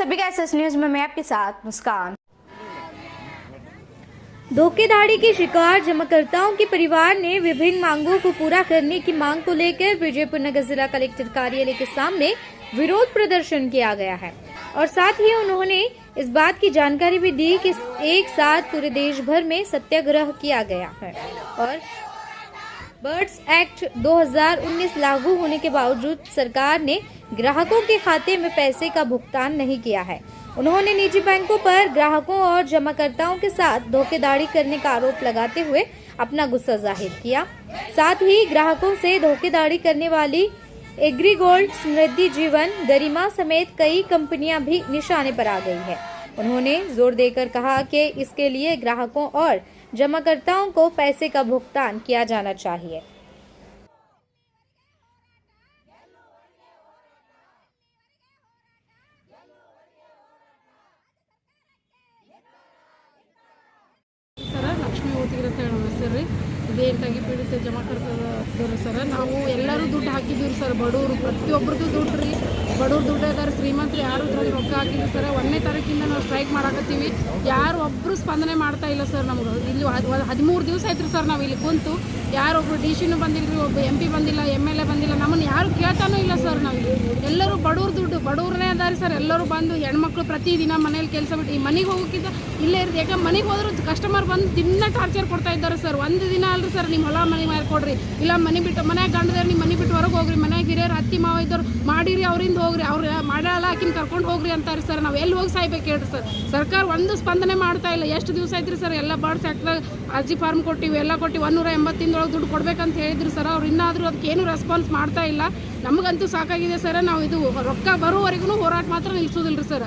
सभी का SS news में मैं आपके साथ मुस्कान। धोखेधड़ी के शिकार जमाकर्ताओं के परिवार ने विभिन्न मांगों को पूरा करने की मांग को लेकर विजयपुर नगर जिला कलेक्टर कार्यालय के सामने विरोध प्रदर्शन किया गया है और साथ ही उन्होंने इस बात की जानकारी भी दी कि एक साथ पूरे देश भर में सत्याग्रह किया गया है और बर्ड्स एक्ट 2019 लागू होने के बावजूद सरकार ने ग्राहकों के खाते में पैसे का भुगतान नहीं किया है। उन्होंने निजी बैंकों पर ग्राहकों और जमाकर्ताओं के साथ धोखेधड़ी करने का आरोप लगाते हुए अपना गुस्सा जाहिर किया। साथ ही ग्राहकों से धोखेधड़ी करने वाली एग्रीगोल्ड, समृद्धि जीवन, गरिमा समेत कई कंपनियां भी निशाने पर आ गई है। उन्होंने जोर देकर कहा कि इसके लिए ग्राहकों और जमाकर्ताओं को पैसे का भुगतान किया जाना चाहिए। ಲಕ್ಷ್ಮೀ ಓತಿಗಿರ ಅಂತ ಹೇಳೋಣ ಸರ್ ಇದೇಂಟಾಗಿ ಪೀಡಿತ ಜಮಾಕರ್ತದವ್ರು ಸರ್ ನಾವು ಎಲ್ಲರೂ ದುಡ್ಡು ಹಾಕಿದ್ದೀವಿ ಸರ್ ಬಡವರು ಪ್ರತಿಯೊಬ್ಬರದ್ದು ದುಡ್ಡು ರೀ ಬಡವ್ರು ದುಡ್ಡು ಇದ್ದಾರೆ ಶ್ರೀಮಂತರು ಯಾರು ಇದ್ರಲ್ಲಿ ರೊಕ್ಕ ಹಾಕಿಲ್ಲ ಸರ್ 1ನೇ ತಾರೀಕಿಂದ ನಾವು ಸ್ಟ್ರೈಕ್ ಮಾಡಾಕತ್ತೀವಿ ಯಾರು ಒಬ್ಬರು ಸ್ಪಂದನೆ ಮಾಡ್ತಾ ಇಲ್ಲ ಸರ್ ನಮ್ಗೆ ಇಲ್ಲಿ 13 ದಿವಸ ಆಯ್ತು ಸರ್ ನಾವು ಇಲ್ಲಿ ಕುಂತು ಯಾರೊಬ್ಬರು ಡಿ.ಸಿ.ನೂ ಬಂದಿಲ್ಲ ರೀ ಒಬ್ಬ MP ಬಂದಿಲ್ಲ MLA ಬಂದಿಲ್ಲ ನಮ್ಮನ್ನು ಯಾರು ಕೇಳ್ತಾನೂ ಇಲ್ಲ ಸರ್ ನಾವು ಎಲ್ಲರೂ ಬಡವ್ರ ದುಡ್ಡು ಬಡವ್ರನ್ನೇ ಅದಾರೆ ಸರ್ ಎಲ್ಲರೂ ಬಂದು ಹೆಣ್ಮಕ್ಳು ಪ್ರತಿದಿನ ಮನೇಲಿ ಕೆಲಸ ಬಿಟ್ಟು ಈ ಮನೆಗೆ ಹೋಗೋಕ್ಕಿಂತ ಇಲ್ಲೇ ಇರ್ದು ಯಾಕೆ ಮನೆಗೆ ಹೋದ್ರು ಕಸ್ಟಮರ್ ಬಂದು ದಿನ ಟಾರ್ಚರ್ ಕೊಡ್ತಾ ಇದ್ದಾರೆ ಸರ್ ಒಂದು ದಿನ ಅಲ್ರಿ ಸರ್ ನಿಮ್ಮ ಹೊಲ ಮನೆ ಮಾಡ್ಕೊಡ್ರಿ ಇಲ್ಲ ಮನೆ ಬಿಟ್ಟು ಮನ್ಯಾಗ ಗಂಡದಾರ ನಿಮ್ಮ ಮನೆ ಬಿಟ್ಟು ಹೊರಗೆ ಹೋಗ್ರಿ ಮನ್ಯಾಗ ಹಿರಿಯರು ಅತ್ತಿ ಮಾವ ಇದ್ದವ್ರು ಮಾಡಿರಿ ಅವರಿಂದ ಹೋಗ್ರಿ ಅವ್ರು ಮಾಡಲ್ಲ ಆಕಿನ ಕರ್ಕೊಂಡು ಹೋಗ್ರಿ ಅಂತಾರೆ ಸರ್ ನಾವು ಎಲ್ಲಿ ಹೋಗಿ ಸಾಯ್ಬೇಕು ಹೇಳ್ರಿ ಸರ್ ಸರ್ಕಾರ ಒಂದು ಸ್ಪಂದನೆ ಮಾಡ್ತಾ ಇಲ್ಲ ಎಷ್ಟು ದಿವಸ ಆಯ್ತು ಸರ್ ಎಲ್ಲ ಬರ್ಡ್ಸ್ ಆ್ಯಕ್ಟ್ದಾಗ ಅರ್ಜಿ ಫಾರ್ಮ್ ಕೊಟ್ಟಿವಿ ಎಲ್ಲ ಕೊಟ್ಟಿವಿ 180 ದಿನದೊಳಗೆ ದುಡ್ಡು ಕೊಡ್ಬೇಕಂತ ಹೇಳಿದ್ರು ಸರ್ ಅವ್ರು ಇನ್ನಾದರೂ ಅದಕ್ಕೆ ಏನು ರೆಸ್ಪಾನ್ಸ್ ಮಾಡ್ತಾ ಇಲ್ಲ ನಮಗಂತೂ ಸಾಕಾಗಿದೆ ಸರ್ ನಾವು ಇದು ರೊಕ್ಕ ಬರೋವರೆಗೂ ಹೋರಾಟ ಮಾತ್ರ ನಿಲ್ಸೋದಿಲ್ಲ ಸರ್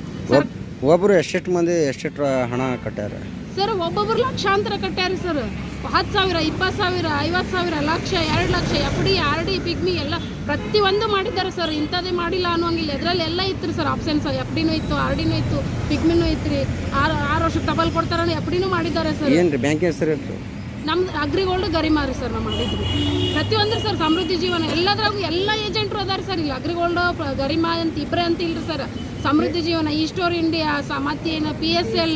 ಒಬ್ಬರು ಎಷ್ಟು ಮಂದಿ ಎಷ್ಟು ಹಣ ಕಟ್ಟಾರ ಸರ್ ಒಬ್ಬೊಬ್ರು ಲಕ್ಷಾಂತರ ಕಟ್ಟ್ಯಾರಿ sir 10,000 20,000 50,000 lakh 2 lakh FD RD pigmy ಎಲ್ಲ ಪ್ರತಿಯೊಂದು ಮಾಡಿದ್ದಾರೆ ಸರ್ ಇಂಥದ್ದೇ ಮಾಡಿಲ್ಲ ಅನ್ನೋಂಗಿಲ್ಲ ಅದರಲ್ಲಿ ಎಲ್ಲ ಇತ್ತು ಸರ್ ಆಪ್ಷನ್ಸ್ FDನೂ ಇತ್ತು RDನೂ ಇತ್ತು ಪಿಗ್ಮಿನೂ ಇತ್ತು ರೀ 6 ವರ್ಷಕ್ಕೆ ಡಬಲ್ ಕೊಡ್ತಾರೆ FDನೂ ಮಾಡಿದ್ದಾರೆ ಸರ್ ಏನು ಬ್ಯಾಂಕ್ ಹೆಸರು ನಮ್ದು ಅಗ್ರಿಗೋಲ್ಡ್ ಗರಿಮಾ ರೀ ಸರ್ ನಾವು ಮಾಡಿದ್ವಿ ಪ್ರತಿಯೊಂದು ಸರ್ ಸಮೃದ್ಧಿ ಜೀವನ ಎಲ್ಲದ್ರಾಗೂ ಎಲ್ಲ ಏಜೆಂಟ್ರು ಅದಾರೆ ಸರ್ ಇಲ್ಲಿ ಅಗ್ರಿಗೋಲ್ಡ್ ಗರಿಮಾ ಅಂತ ಇಬ್ಬರೇ ಅಂತ ಇಲ್ರಿ ಸರ್ ಸಮೃದ್ಧಿ ಜೀವನ ಈಸ್ಟೋರ್ ಇಂಡಿಯಾ ಮತ್ತೇನು PSL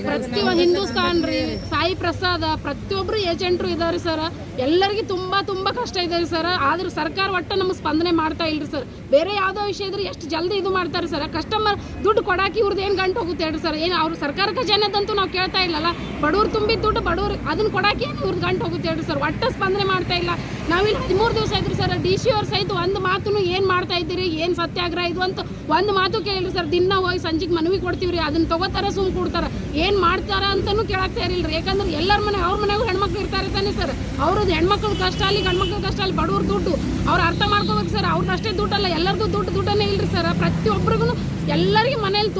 ಪ್ರತಿಯೊಂದು ಹಿಂದೂಸ್ತಾನ್ ರೀ ಸಾಯಿ ಪ್ರಸಾದ ಪ್ರತಿಯೊಬ್ಬರು ಏಜೆಂಟ್ರು ಇದ್ದಾರೆ ಸರ್ ಎಲ್ಲರಿಗೂ ತುಂಬ ಕಷ್ಟ ಇದೆ ಸರ್ ಆದ್ರೆ ಸರ್ಕಾರ ಒಟ್ಟು ನಮಗೆ ಸ್ಪಂದನೆ ಮಾಡ್ತಾ ಇಲ್ರಿ ಸರ್ ಬೇರೆ ಯಾವುದೋ ವಿಷಯ ಇದ್ರೆ ಎಷ್ಟು ಜಲ್ದಿ ಇದು ಮಾಡ್ತಾರೆ ಸರ್ ಕಸ್ಟಮರ್ ದುಡ್ಡು ಕೊಡಾಕಿ ಇವ್ರದ್ದು ಏನು ಗಂಟು ಹೋಗುತ್ತೆ ಹೇಳ್ರಿ ಸರ್ ಏನು ಅವ್ರು ಸರ್ಕಾರ ಖಜಾನೆದಂತೂ ನಾವು ಕೇಳ್ತಾ ಇಲ್ಲಲ್ಲ ಬಡವ್ರು ತುಂಬಿದ ದುಡ್ಡು ಬಡವ್ರು ಅದನ್ನ ಕೊಡಾಕಿ ಏನು ಇವ್ರದ್ದು ಗಂಟು ಹೋಗುತ್ತೆ ಹೇಳ್ರಿ ಸರ್ ಒಟ್ಟು ಸ್ಪಂದನೆ ಮಾಡ್ತಾ ಇಲ್ಲ ನಾವಿಲ್ಲಿ 13 ದಿವಸ ಆಯ್ತು ಸರ್ DC ಅವ್ರು ಸಹಿತ ಒಂದು ಮಾತನ್ನು ಏನು ಮಾಡ್ತಾ ಇದ್ದೀರಿ ಏನು ಸತ್ಯಾಗ್ರಹ ಇದು ಅಂತ ಒಂದು ಮಾತು ಕೇಳಿಲ್ಲ ಸರ್ ದಿನ ಹೋಗಿ ಸಂಜೆಗೆ ಮನವಿ ಕೊಡ್ತೀವಿ ರೀ ಅದನ್ನ ತಗೋತಾರ ಸುಮ್ ಕೊಡ್ತಾರೆ ಏನು ಮಾಡ್ತಾರ ಅಂತಲೂ ಕೇಳಾಕ್ತಾ ಇರಲಿಲ್ಲ ರೀ ಯಾಕಂದ್ರೆ ಎಲ್ಲರ ಮನೆ ಅವ್ರ ಮನೆಗೂ ಹೆಣ್ಮಕ್ಳು ಇರ್ತಾರೆ ತಾನೆ ಸರ್ ಅವ್ರದ್ದು ಹೆಣ್ಮಕ್ಳು ಕಷ್ಟ ಅಲ್ಲಿ ಗಂಡ್ಮಕ್ಳು ಕಷ್ಟ ಅಲ್ಲಿ ಬಡವ್ರ ದುಡ್ಡು ಅವ್ರು ಅರ್ಥ ಮಾಡ್ಕೋಬೇಕು ಸರ್ ಅವ್ರದ್ದು ಅಷ್ಟೇ ದುಡ್ಡಲ್ಲ ಎಲ್ಲರಿಗೂ ದುಡ್ಡನ್ನೇ ಇಲ್ರಿ ಸರ್ ಪ್ರತಿಯೊಬ್ಬರಿಗೂ ಎಲ್ಲರಿಗೂ ಮನೇಲಿ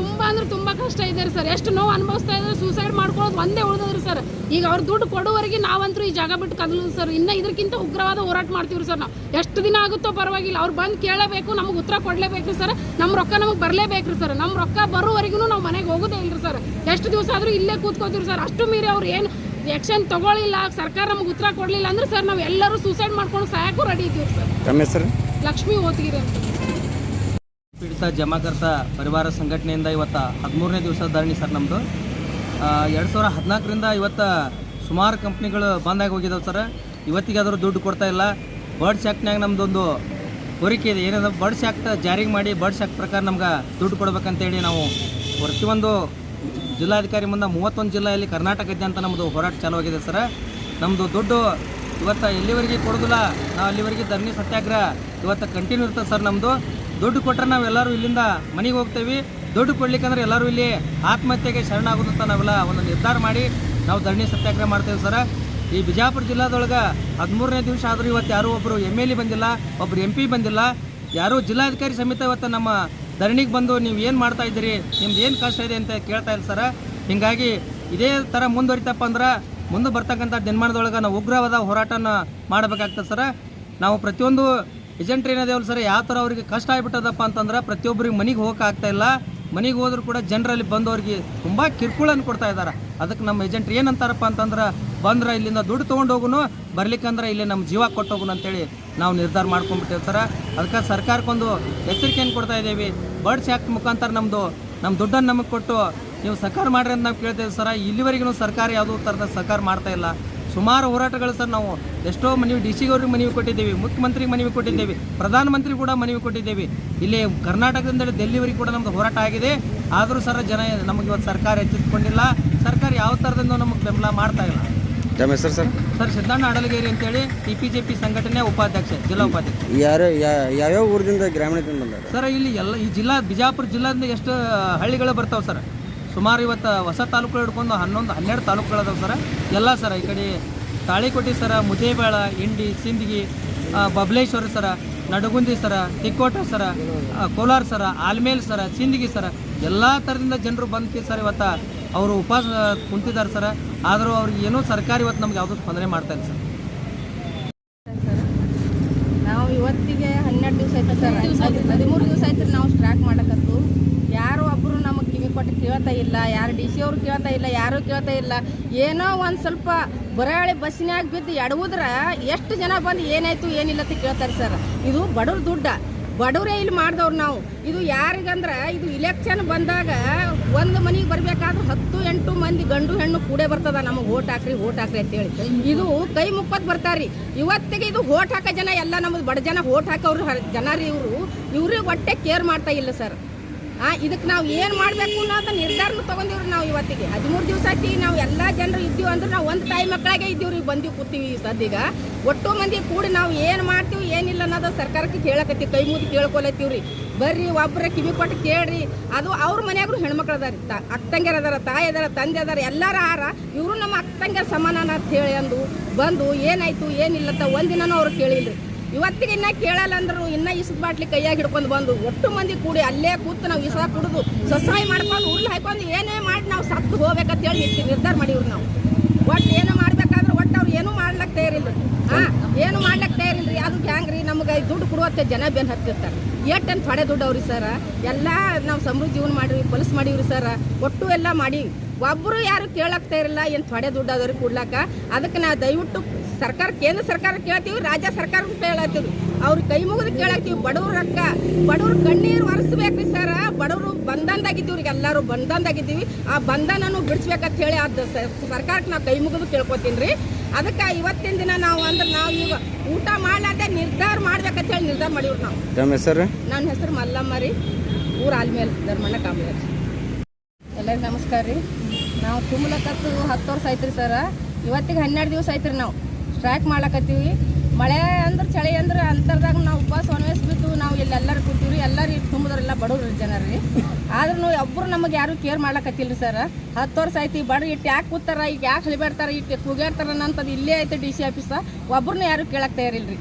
ತುಂಬ ಕಷ್ಟ ಇದೆ ಸರ್ ಎಷ್ಟು ನೋವು ಅನುಭವಿಸ್ತಾ ಇದ್ದಾರೆ ಸೂಸೈಡ್ ಮಾಡ್ಕೊಳ್ಳೋದು ಒಂದೇ ಉಳಿದ್ರಿ ಸರ್ ಈಗ ಅವ್ರು ದುಡ್ಡು ಕೊಡುವವರೆಗೆ ನಾವಂತೂ ಈ ಜಾಗ ಬಿಟ್ಟು ಕದಲು ಸರ್ ಇನ್ನು ಇದಕ್ಕಿಂತ ಉಗ್ರವಾದ ಹೋರಾಟ ಮಾಡ್ತೀವಿ ಸರ್ ನಾವು ಎಷ್ಟು ದಿನ ಆಗುತ್ತೋ ಪರವಾಗಿಲ್ಲ ಅವ್ರು ಬಂದು ಕೇಳಬೇಕು ನಮಗೆ ಉತ್ತರ ಕೊಡಲೇಬೇಕು ಸರ್ ನಮ್ಮ ರೊಕ್ಕ ನಮಗೆ ಬರಲೇಬೇಕು ಸರ್ ನಮ್ಮ ರೊಕ್ಕ ಬರೋವರೆಗೂ ನಾವು ಮನೆಗೆ ಹೋಗೋದೇ ಇಲ್ರಿ ಸರ್ ಎಷ್ಟು ದಿವಸ ಆದರೂ ಇಲ್ಲೇ ಕೂತ್ಕೋತೀವಿ ಸರ್ ಅಷ್ಟು ಮೀರಿ ಅವ್ರು ಏನು ಆ್ಯಕ್ಷನ್ ತಗೊಳ್ಳಿಲ್ಲ ಸರ್ಕಾರ ನಮಗೆ ಉತ್ತರ ಕೊಡಲಿಲ್ಲ ಅಂದ್ರೆ ಸರ್ ನಾವು ಎಲ್ಲರೂ ಸೂಸೈಡ್ ಮಾಡ್ಕೊಂಡು ಸಾಯಕ್ಕೂ ರೆಡಿ ಇದ್ದೀವಿ ಸರ್ ನಮ್ಮ ಹೆಸರು ಲಕ್ಷ್ಮೀ ಓತಿಗಿರಿ ಅಂತ ಪೀಡಿತ ಜಮಾಕರ್ತ ಪರಿವಾರ ಸಂಘಟನೆಯಿಂದ ಇವತ್ತು 13ನೇ ದಿವಸ ಧರಣಿ ಸರ್ ನಮ್ಮದು 2014ರಿಂದ ಇವತ್ತು ಸುಮಾರು ಕಂಪ್ನಿಗಳು ಬಂದಾಗಿ ಹೋಗಿದ್ದಾವೆ ಸರ್ ಇವತ್ತಿಗೆ ಆದರೂ ದುಡ್ಡು ಕೊಡ್ತಾ ಇಲ್ಲ ಬರ್ಡ್ಸ್ ಆ್ಯಕ್ಟ್ನಾಗ ನಮ್ಮದೊಂದು ಕೋರಿಕೆ ಇದೆ ಏನಂದ್ರೆ ಬರ್ಡ್ಸ್ ಆ್ಯಕ್ಟ್ ಜಾರಿಗೆ ಮಾಡಿ ಬರ್ಡ್ಸ್ ಆ್ಯಕ್ಟ್ ಪ್ರಕಾರ ನಮ್ಗೆ ದುಡ್ಡು ಕೊಡ್ಬೇಕಂತೇಳಿ ನಾವು ಪ್ರತಿಯೊಂದು ಜಿಲ್ಲಾಧಿಕಾರಿ ಮುಂದೆ 31 ಜಿಲ್ಲೆಯಲ್ಲಿ ಕರ್ನಾಟಕದಾದ್ಯಂತ ನಮ್ಮದು ಹೋರಾಟ ಚಾಲುವಾಗಿದೆ ಸರ್ ನಮ್ಮದು ದುಡ್ಡು ಇವತ್ತು ಎಲ್ಲಿವರೆಗೆ ಕೊಡೋದಿಲ್ಲ ನಾವು ಅಲ್ಲಿವರೆಗೆ ಧರಣಿ ಸತ್ಯಾಗ್ರಹ ಇವತ್ತು ಕಂಟಿನ್ಯೂ ಇರ್ತದೆ ಸರ್ ನಮ್ಮದು ದುಡ್ಡು ಕೊಟ್ಟರೆ ನಾವೆಲ್ಲರೂ ಇಲ್ಲಿಂದ ಮನೆಗೆ ಹೋಗ್ತೇವೆ ದುಡ್ಡು ಕೊಡ್ಲಿಕ್ಕಂದ್ರೆ ಎಲ್ಲರೂ ಇಲ್ಲಿ ಆತ್ಮಹತ್ಯೆಗೆ ಶರಣಾಗೋದಂತ ನಾವೆಲ್ಲ ಒಂದು ನಿರ್ಧಾರ ಮಾಡಿ ನಾವು ಧರಣಿ ಸತ್ಯಾಗ್ರಹ ಮಾಡ್ತೇವೆ ಸರ್ ಈ ಬಿಜಾಪುರ ಜಿಲ್ಲಾದೊಳಗೆ 13ನೇ ದಿವಸ ಆದರೂ ಇವತ್ತು ಯಾರೂ ಒಬ್ಬರು MLA ಬಂದಿಲ್ಲ ಒಬ್ಬರು MP ಬಂದಿಲ್ಲ ಯಾರೂ ಜಿಲ್ಲಾಧಿಕಾರಿ ಸಮೇತ ಇವತ್ತು ನಮ್ಮ ಧರಣಿಗೆ ಬಂದು ನೀವು ಏನು ಮಾಡ್ತಾ ಇದ್ದೀರಿ ನಿಮ್ದು ಏನು ಕಷ್ಟ ಇದೆ ಅಂತ ಕೇಳ್ತಾ ಇಲ್ಲ ಸರ್ ಹೀಗಾಗಿ ಇದೇ ಥರ ಮುಂದುವರಿತಪ್ಪ ಅಂದ್ರೆ ಮುಂದೆ ಬರ್ತಕ್ಕಂಥ ದಿನಮಾನದೊಳಗೆ ನಾವು ಉಗ್ರವಾದ ಹೋರಾಟನ ಮಾಡಬೇಕಾಗ್ತದೆ ಸರ್ ನಾವು ಪ್ರತಿಯೊಂದು ಏಜೆಂಟ್ರು ಏನಿದೇವಲ್ಲ ಸರ್ ಯಾವ ಥರ ಅವ್ರಿಗೆ ಕಷ್ಟ ಆಗಿಬಿಟ್ಟದಪ್ಪ ಅಂತಂದ್ರೆ ಪ್ರತಿಯೊಬ್ಬರಿಗೆ ಮನೆಗೆ ಹೋಗೋಕೆ ಆಗ್ತಾಯಿಲ್ಲ ಮನೆಗೆ ಹೋದ್ರೂ ಕೂಡ ಜನರಲ್ಲಿ ಬಂದವ್ರಿಗೆ ತುಂಬ ಕಿರುಕುಳನ್ನು ಕೊಡ್ತಾ ಇದ್ದಾರೆ ಅದಕ್ಕೆ ನಮ್ಮ ಏಜೆಂಟ್ರು ಏನಂತಾರಪ್ಪ ಅಂತಂದ್ರೆ ಬಂದ್ರೆ ಇಲ್ಲಿಂದ ದುಡ್ಡು ತೊಗೊಂಡು ಹೋಗುನು ಬರ್ಲಿಕ್ಕಂದ್ರೆ ಇಲ್ಲಿ ನಮ್ಮ ಜೀವ ಕೊಟ್ಟು ಹೋಗುನು ಅಂತೇಳಿ ನಾವು ನಿರ್ಧಾರ ಮಾಡ್ಕೊಂಡ್ಬಿಟ್ಟೇವೆ ಸರ್ ಅದಕ್ಕೆ ಸರ್ಕಾರಕ್ಕೊಂದು ಎಚ್ಚರಿಕೆಯನ್ನು ಕೊಡ್ತಾ ಇದ್ದೀವಿ ಬರ್ಡ್ಸ್ ಆ್ಯಕ್ಟ್ ಮುಖಾಂತರ ನಮ್ಮದು ನಮ್ಮ ದುಡ್ಡನ್ನು ನಮಗೆ ಕೊಟ್ಟು ನೀವು ಸಹಕಾರ ಮಾಡ್ರಿ ಅಂತ ನಾವು ಕೇಳ್ತೇವೆ ಸರ್. ಇಲ್ಲಿವರೆಗೂ ಸರ್ಕಾರ ಯಾವುದೋ ಥರದ ಸಹಕಾರ ಮಾಡ್ತಾ ಇಲ್ಲ. ಸುಮಾರು ಹೋರಾಟಗಳು ಸರ್, ನಾವು ಎಷ್ಟೋ ಮನವಿ ಡಿ ಸಿ ಅವ್ರಿಗೆ ಮನವಿ ಕೊಟ್ಟಿದ್ದೇವೆ, ಮುಖ್ಯಮಂತ್ರಿಗೆ ಮನವಿ ಕೊಟ್ಟಿದ್ದೇವೆ, ಪ್ರಧಾನಮಂತ್ರಿ ಕೂಡ ಮನವಿ ಕೊಟ್ಟಿದ್ದೇವೆ. ಇಲ್ಲಿ ಕರ್ನಾಟಕದಿಂದ ಡೆಲ್ಲಿವರೆಗೆ ಕೂಡ ನಮ್ಮದು ಹೋರಾಟ ಆಗಿದೆ. ಆದರೂ ಸರ್ ಜನ ನಮಗೆ ಇವತ್ತು ಸರ್ಕಾರ ಎಚ್ಚೆತ್ತುಕೊಂಡಿಲ್ಲ. ಸರ್ಕಾರ ಯಾವ ಥರದಿಂದ ನಮಗೆ ಬೆಂಬಲ ಮಾಡ್ತಾ ಇಲ್ಲ. ತಮ್ಮ ಹೆಸರು ಸರ್? ಸರ್ ಸಿದ್ದಣ್ಣ ಅಡಲಗೇರಿ ಅಂತೇಳಿ TPJP ಸಂಘಟನೆ ಉಪಾಧ್ಯಕ್ಷ, ಜಿಲ್ಲಾ ಉಪಾಧ್ಯಕ್ಷ. ಯಾವ್ಯಾವ ಊರಿಂದ ಗ್ರಾಮೀಣದಿಂದ ಬಂದಾರೆ ಸರ್? ಇಲ್ಲಿ ಎಲ್ಲ ಈ ಬಿಜಾಪುರ ಜಿಲ್ಲೆಯಿಂದ ಎಷ್ಟು ಹಳ್ಳಿಗಳು ಬರ್ತಾವೆ ಸರ್. ಸುಮಾರು ಇವತ್ತು ಹೊಸ ತಾಲೂಕುಗಳು ಹಿಡ್ಕೊಂಡು 11-12 ತಾಲೂಕುಗಳದಾವೆ ಸರ್. ಎಲ್ಲ ಸರ ಈ ಕಡೆ ತಾಳಿಕೋಟೆ ಸರ, ಮುದೇಬೇಳ, ಇಂಡಿ, ಸಿಂದಗಿ, ಬಬಲೇಶ್ವರ ಸರ, ನಡಗುಂದಿ ಸರ, ತಿಕ್ಕೋಟ ಸರ, ಕೋಲಾರ ಸರ, ಆಲ್ಮೇಲ್ ಸರ, ಸಿಂದಗಿ ಸರ, ಎಲ್ಲ ಥರದಿಂದ ಜನರು ಬಂದು ಸರ್ ಇವತ್ತು ಅವರು ಉಪವಾಸ ಕುಂತಿದ್ದಾರೆ ಸರ್. ಆದರೂ ಅವ್ರಿಗೆ ಏನೋ ಸರ್ಕಾರ ಇವತ್ತು ನಮ್ಗೆ ಯಾವುದೂ ಸ್ಪಂದನೆ ಮಾಡ್ತಾ ಇಲ್ಲ ಸರ್. ನಾವು ಇವತ್ತಿಗೆ 12 ದಿವಸ ಆಯ್ತು ಸರ್, 13 ದಿವಸ ಆಯ್ತು ನಾವು ಸ್ಟ್ರೈಕ್ ಮಾಡಕತ್ತು. ಯಾರು ಒಬ್ಬರು ನಮಗೆ ಕಿವಿ ಕೊಟ್ಟು ಕೇಳ್ತಾ ಇಲ್ಲ, ಯಾರು DC ಅವರು ಕೇಳ್ತಾ ಇಲ್ಲ, ಯಾರೂ ಕೇಳ್ತಾ ಇಲ್ಲ. ಏನೋ ಒಂದು ಸ್ವಲ್ಪ ಬರಾಳಿ ಬಸ್ಸಿನಾಗ ಬಿದ್ದು ಎಡವುದ್ರೆ ಎಷ್ಟು ಜನ ಬಂದು ಏನಾಯ್ತು ಏನಿಲ್ಲ ಅಂತ ಕೇಳ್ತಾರೆ ಸರ್. ಇದು ಬಡವ್ರ ದುಡ್ಡ, ಬಡವರೇ ಇಲ್ಲಿ ಮಾಡಿದವ್ರು ನಾವು. ಇದು ಯಾರಿಗಂದ್ರೆ ಇದು ಇಲೆಕ್ಷನ್ ಬಂದಾಗ ಒಂದು ಮನೆಗೆ ಬರಬೇಕಾದ್ರೆ 10-8 ಮಂದಿ ಗಂಡು ಹೆಣ್ಣು ಕೂಡೇ ಬರ್ತದ, ನಮಗೆ ಓಟ್ ಹಾಕ್ರಿ ಅಂತೇಳಿ. ಇದು ಕೈ ಮುಕ್ಕೋತ್ ಬರ್ತಾರ್ರಿ. ಇವತ್ತಿಗೆ ಇದು ಓಟ್ ಹಾಕೋ ಜನ ಎಲ್ಲ ನಮ್ಮದು ಬಡ ಜನ ಓಟ್ ಹಾಕೋರು ಜನ ರೀ. ಇವ್ರಿಗೆ ಹೊಟ್ಟೆ ಕೇರ್ ಮಾಡ್ತಾ ಇಲ್ಲ ಸರ್. ಇದಕ್ಕೆ ನಾವು ಏನು ಮಾಡಬೇಕು ಅನ್ನೋದು ನಿರ್ಧಾರನೂ ತೊಗೊಂಡಿವ್ರಿ. ನಾವು ಇವತ್ತಿಗೆ 13 ದಿವಸ ಆಯ್ತು. ನಾವು ಎಲ್ಲ ಜನರು ಇದ್ದೀವಿ ಅಂದ್ರೆ ನಾವು ಒಂದು ತಾಯಿ ಮಕ್ಕಳಾಗೆ ಇದ್ದೀವ್ರಿ, ಬಂದೀವಿ ಕೂತೀವಿ ಸದ್ಯಗ. ಒಟ್ಟು ಮಂದಿ ಕೂಡಿ ನಾವು ಏನು ಮಾಡ್ತೀವಿ ಏನಿಲ್ಲ ಅನ್ನೋದು ಸರ್ಕಾರಕ್ಕೆ ಕೇಳಕತ್ತೀವಿ, ಕೈ ಮುಗಿ ಕೇಳ್ಕೊಲತ್ತೀವ್ರಿ. ಬರ್ರಿ ಒಬ್ಬರ ಕಿವಿ ಕೊಟ್ಟು ಕೇಳ್ರಿ. ಅದು ಅವ್ರ ಮನ್ಯಾಗ್ರು ಹೆಣ್ಮಕ್ಳು ಅದಾರ, ಅಕ್ಕ ತಂಗಿಯರು ಅದಾರ, ತಾಯಿ ಅದಾರ, ತಂದೆ ಅದಾರ, ಎಲ್ಲರ ಆರ. ಇವರು ನಮ್ಮ ಅಕ್ಕ ತಂಗಿಯರ ಸಮಾನ ಅಂತ ಹೇಳಿ ಅಂದು ಬಂದು ಏನಾಯ್ತು ಏನಿಲ್ಲತ್ತ ಒಂದಿನನೂ ಅವ್ರು ಕೇಳಿಲ್ರಿ. ಇವತ್ತಿಗೆ ಇನ್ನೂ ಕೇಳಲ್ಲ ಅಂದ್ರು ಇನ್ನೂ ಇಸದ ಬಾಟ್ಲಿ ಕೈಯಾಗಿ ಹಿಡ್ಕೊಂಡು ಬಂದು ಒಟ್ಟು ಮಂದಿ ಕೂಡಿ ಅಲ್ಲೇ ಕೂತು ನಾವು ಇಸ ಕುಡಿದು ಸಸಾಯಿ ಮಾಡ್ಕೊಂಡು ಉರುಳು ಹಾಕೊಂಡು ಏನೇ ಮಾಡಿ ನಾವು ಸತ್ತು ಹೋಗ್ಬೇಕಂತ ಹೇಳಿ ನಿರ್ಧಾರ ಮಾಡಿವ್ರಿ. ನಾವು ಒಟ್ಟು ಏನೋ ಮಾಡ್ಬೇಕಾದ್ರೆ ಒಟ್ಟು ಅವ್ರು ಏನೂ ಮಾಡ್ಲಿಕ್ಕೆ ತಯಾರಿಲ್ಲ. ಏನು ಮಾಡ್ಲಿಕ್ಕೆ ತಯಾರಿಲ್ರಿ. ಅದು ಹ್ಯಾಂಗ್ರಿ ನಮ್ಗೆ ದುಡ್ಡು ಕೊಡುವಂತೆ ಜನ ಬೆನ್ನು ಹತ್ತಿರ್ತಾರೆ. ಎಷ್ಟಂತ ಥೊಡೆ ದುಡ್ಡು ಅವ್ರಿ ಸರ. ಎಲ್ಲ ನಾವು ಸಮೃದ್ಧಿ ಜೀವನ ಮಾಡಿವಿ, ಪೊಲೀಸ್ ಮಾಡೀವ್ರಿ ಸರ. ಒಟ್ಟು ಎಲ್ಲ ಮಾಡೀವಿ. ಒಬ್ಬರು ಯಾರು ಕೇಳಾಕ್ತಾ ಇರಲ್ಲ, ಏನು ಥೊಡೆ ದುಡ್ಡು ಅದ್ರಿಗೆ ಕೊಡ್ಲಾಕ. ಅದಕ್ಕೆ ನಾವು ದಯವಿಟ್ಟು ಸರ್ಕಾರ, ಕೇಂದ್ರ ಸರ್ಕಾರ ಕೇಳ್ತೀವಿ, ರಾಜ್ಯ ಸರ್ಕಾರಕ್ಕೂ ಕೇಳತ್ತೀವಿ. ಅವ್ರಿಗೆ ಕೈ ಮುಗಿದು ಕೇಳಾಕ್ತೀವಿ. ಬಡವ್ರ ರೊಕ್ಕ, ಬಡವ್ರ ಕಣ್ಣೀರು ಒರೆಸ್ಬೇಕ್ರಿ ಸರ. ಬಡವರು ಬಂಧನದಾಗಿದ್ದೀವಿ, ಎಲ್ಲರೂ ಬಂಧನದಾಗಿದ್ದೀವಿ. ಆ ಬಂಧನನು ಬಿಡಿಸ್ಬೇಕಂತ ಹೇಳಿ ಅದು ಸರ್ಕಾರಕ್ಕೆ ನಾವು ಕೈ ಮುಗಿದು ಕೇಳ್ಕೊತೀನಿ ರೀ. ಅದಕ್ಕೆ ಇವತ್ತಿನ ದಿನ ನಾವು ಅಂದ್ರೆ ನಾವು ಈಗ ಊಟ ಮಾಡ್ಲಾರ್ದೆ ನಿರ್ಧಾರ ಮಾಡ್ಬೇಕಂತ ಹೇಳಿ ನಿರ್ಧಾರ ಮಾಡಿವ್ರಿ ನಾವು. ತಮ್ಮ ಹೆಸರು? ನನ್ನ ಹೆಸರು ಮಲ್ಲಮ್ಮ ರೀ, ಊರು ಆಲ್ಮೇಲ್, ಧರ್ಮಣ್ಣ ಕಾಂಬ್ಳೆ. ಎಲ್ಲರಿಗೂ ನಮಸ್ಕಾರ ರೀ. ನಾವು ತುಂಬಲಕತ್ತು 10 ವರ್ಷ ಆಯ್ತು ರೀ ಸರ. ಇವತ್ತಿಗೆ 12 ದಿವಸ ಆಯ್ತು ರೀ ನಾವು ಸ್ಟ್ರೈಕ್ ಮಾಡ್ಲಕತ್ತೀವಿ. ಮಳೆ ಅಂದ್ರೆ ಚಳಿ ಅಂದ್ರೆ ಅಂತರ್ದಾಗ ನಾವು ಉಪವಾಸ ಒಣಗಿಸ್ಬಿಟ್ಟು ನಾವು ಇಲ್ಲೆಲ್ಲರೂ ಕೂತೀವಿ. ಎಲ್ಲರೂ ತುಂಬಿದ್ರೆಲ್ಲ ಬಡವ್ರು ಜನ ರೀ. ಆದ್ರೂ ಒಬ್ಬರು ನಮಗೆ ಯಾರು ಕೇರ್ ಮಾಡ್ಲಕತ್ತಿಲ್ಲ ರೀ ಸರ್. 10 ವರ್ಷ ಆಯ್ತು. ಈ ಬಡ್ರಿ ಇಟ್ಟು ಯಾಕೆ ಕೂತಾರ, ಈಗ ಯಾಕೆ ಹಳಿಬೇಡ್ತಾರೆ, ಇಟ್ಟು ಕೂಗಾಡ್ತಾರ ಅಂತದ್ದು ಇಲ್ಲೇ ಐತೆ DC ಆಫೀಸ. ಒಬ್ಬರನ್ನೂ ಯಾರು ಕೇಳಕ್ಕೆ ತಯಾರಿಲ್ಲ ರೀ.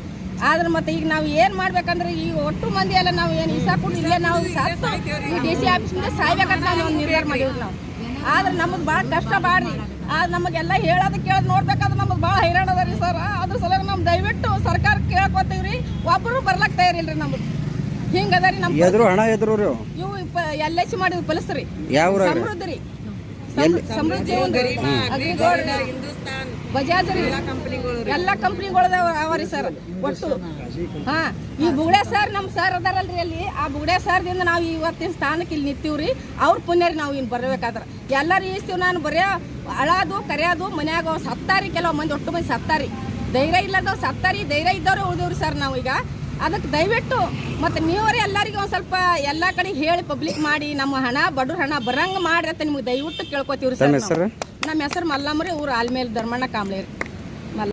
ಆದ್ರೆ ಮತ್ತೆ ಈಗ ನಾವು ಏನು ಮಾಡ್ಬೇಕಂದ್ರೆ ಈ ಒಟ್ಟು ಮಂದಿ ಎಲ್ಲ ನಾವು ಏನು ಇಸ ಕೊಟ್ಟು ಇಲ್ಲೇ ನಾವು ಈ DC ಆಫೀಸಿಂದ ಸಾಯ್ಬೇಕಂತ ನಾವು ಒಂದು ನಿರ್ಧಾರ ಮಾಡಿವ್ರಿ ನಾವು. ಆದ್ರೆ ನಮಗೆ ಭಾಳ ಕಷ್ಟ ಬಾಡ್ರಿ. ನಮಗೆಲ್ಲ ಹೇಳೋದು ಕೇಳೋದು ನೋಡ್ಬೇಕಾದ್ರೆ ನಮಗೆ ಭಾಳ ಹೈರಾಣ ಅದ ರೀ ಸರ್. ಅದ್ರ ಸಲುವಾಗಿ ನಾವು ದಯವಿಟ್ಟು ಸರ್ಕಾರ ಕೇಳ್ಕೊತೀವಿ ರೀ. ಒಬ್ಬರು ಬರ್ಲಕ್ಕೆ ತಯಾರಿಲ್ಲ ರೀ. ನಮಗೆ ಹಿಂಗದ ರೀ. ನಮ್ಮ ಹಣ ಎದ್ರು ಇವು LIC ಮಾಡಿದ್ವಿ ಪೊಲೀಸ್ ರೀ. ಯಾವ ಸಮೃದ್ಧಿ ರೀ, ಸಮೃದ್ಧಿ ಅಗ್ರಿಗೋಲ್ಡ್, ಬಜಾಜ್ ರೀ, ಎಲ್ಲ ಕಂಪ್ನಿಗಳು ಅವ ರೀ ಸರ್. ಒಟ್ಟು ಈ ಬುಗಡೆ ಸರ್ ನಮ್ಮ ಸರ್ ಅದಾರಲ್ರಿ ಅಲ್ಲಿ, ಆ ಬುಗಡೆ ಸರ್ದಿಂದ ನಾವು ಇವತ್ತಿನ ಸ್ಥಾನಕ್ಕೆ ಇಲ್ಲಿ ನಿಂತೀವ್ರಿ. ಅವ್ರ ಪುಣ್ಯ ರೀ. ನಾವು ಇನ್ನು ಬರ್ಬೇಕಾದ್ರೆ ಎಲ್ಲರೂ ಈಸ್ತೀವಿ. ನಾನು ಬರೀ ಅಳೋದು ಕರೆಯೋದು ಮನ್ಯಾಗ ಸತ್ತಾರಿ. ಕೆಲವು ಮಂದಿ ಒಟ್ಟು ಮಂದಿ ಸತ್ತಾರಿ, ಧೈರ್ಯ ಇಲ್ಲದವ್ ಸತ್ತಾರಿ, ಧೈರ್ಯ ಇದ್ದವ್ರೆ ಉಳಿದೇವ್ರಿ ಸರ್ ನಾವೀಗ. ಅದಕ್ಕೆ ದಯವಿಟ್ಟು ಮತ್ತು ನೀವರೇ ಎಲ್ಲರಿಗೂ ಒಂದು ಸ್ವಲ್ಪ ಎಲ್ಲ ಕಡೆ ಹೇಳಿ ಪಬ್ಲಿಕ್ ಮಾಡಿ ನಮ್ಮ ಹಣ ಬಡವ್ರ ಹಣ ಬರಂಗೆ ಮಾಡ್ರಿ ಅಂತ ನಿಮ್ಗೆ ದಯವಿಟ್ಟು ಕೇಳ್ಕೊತೀವ್ರಿ ಸರ್. ನಮ್ಮ ಹೆಸರು ಮಲ್ಲಮ್ಮ ರೀ, ಊರು ಆಲ್ಮೇಲ್, ಧರ್ಮಣ್ಣ ಕಾಂಬ್ಳೆ ರೀ.